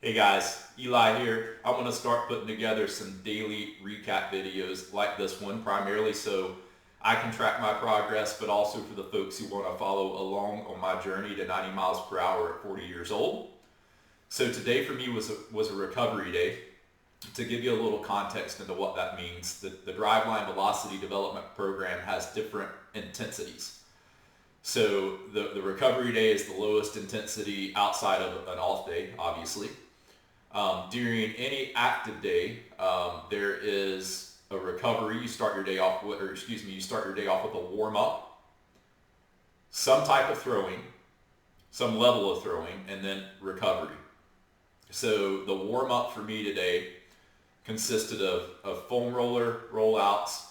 Hey guys, Eli here. I'm going to start putting together some daily recap videos like this one, primarily so I can track my progress, but also for the folks who want to follow along on my journey to 90 miles per hour at 40 years old. So today for me was a recovery day. To give you a little context into what that means, the Driveline Velocity Development Program has different intensities. So the recovery day is the lowest intensity outside of an off day, obviously. During any active day, there is a recovery. You start your day off with, you start your day off with a warm up, some type of throwing, some level of throwing, and then recovery. So the warm up for me today consisted of foam roller rollouts,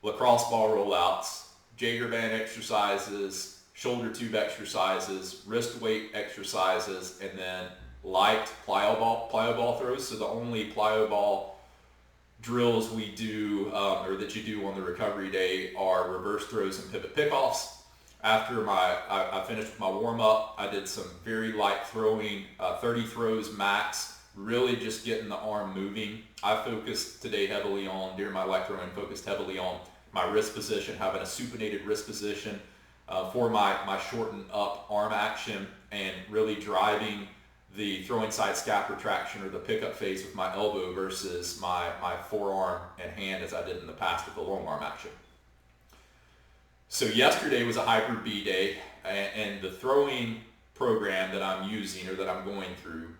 lacrosse ball rollouts, Jaeger band exercises, shoulder tube exercises, wrist weight exercises, and then light plyo ball throws. So the only plyo ball drills we do or that you do on the recovery day are reverse throws and pivot pickoffs. After I finished with my warm up, I did some very light throwing, 30 throws max, really just getting the arm moving. I focused today heavily on, during my light throwing, focused heavily on my wrist position, having a supinated wrist position for my shortened up arm action, and really driving the throwing side scap retraction or the pickup phase with my elbow versus my forearm and hand as I did in the past with the long arm action. So yesterday was a hybrid B day, and the throwing program that I'm using or that I'm going through,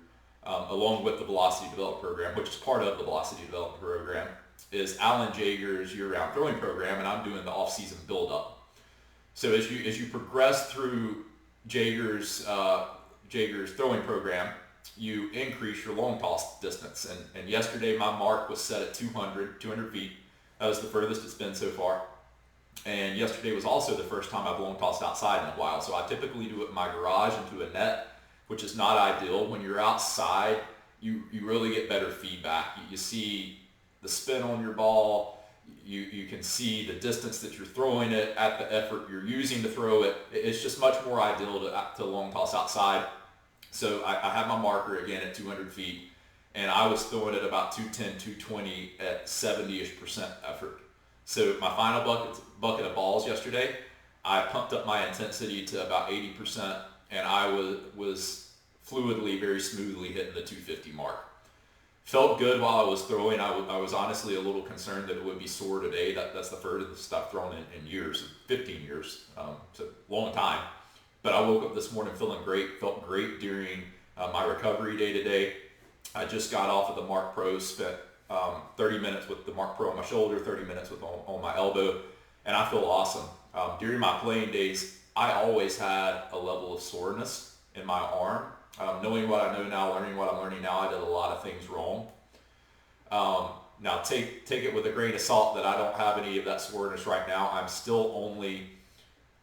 along with the Velocity Development Program, which is part of the Velocity Development Program, is Alan Jaeger's year-round throwing program, and I'm doing the off-season build-up. So as you progress through Jaeger's throwing program, you increase your long toss distance. And yesterday my mark was set at 200 feet. That was the furthest it's been so far. And yesterday was also the first time I've long tossed outside in a while. So I typically do it in my garage into a net, which is not ideal. When you're outside, you really get better feedback. You see the spin on your ball. You can see the distance that you're throwing it at, the effort you're using to throw it. It's just much more ideal to long toss outside. So I have my marker again at 200 feet, and I was throwing it about 210, 220 at 70-ish% effort. So my final bucket of balls yesterday, I pumped up my intensity to about 80%, and I was fluidly, very smoothly hitting the 250 mark. Felt good while I was throwing. I was honestly a little concerned that it would be sore today. That's the furthest I've thrown in years, 15 years, so long time. But I woke up this morning feeling great, felt great during my recovery day today. I just got off of the Mark Pro, spent 30 minutes with the Mark Pro on my shoulder, 30 minutes on my elbow, and I feel awesome. During my playing days, I always had a level of soreness in my arm. Knowing what I know now, learning what I'm learning now, I did a lot of things wrong. Now take it with a grain of salt that I don't have any of that soreness right now. I'm still only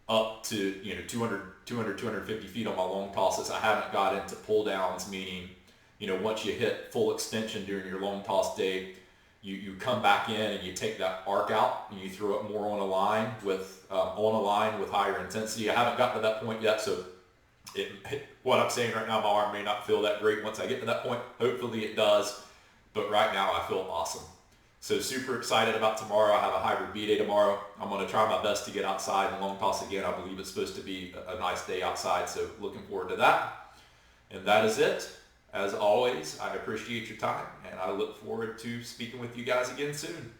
up to 200, 250 feet on my long tosses. I haven't got into pull downs, meaning once you hit full extension during your long toss day, you come back in and you take that arc out and you throw it more on a line with higher intensity. I haven't gotten to that point yet, so what I'm saying right now, my arm may not feel that great once I get to that point. Hopefully it does, but right now I feel awesome. So super excited about tomorrow. I have a hybrid B day tomorrow. I'm going to try my best to get outside and long toss again. I believe it's supposed to be a nice day outside, so looking forward to that. And that is it. As always, I appreciate your time, and I look forward to speaking with you guys again soon.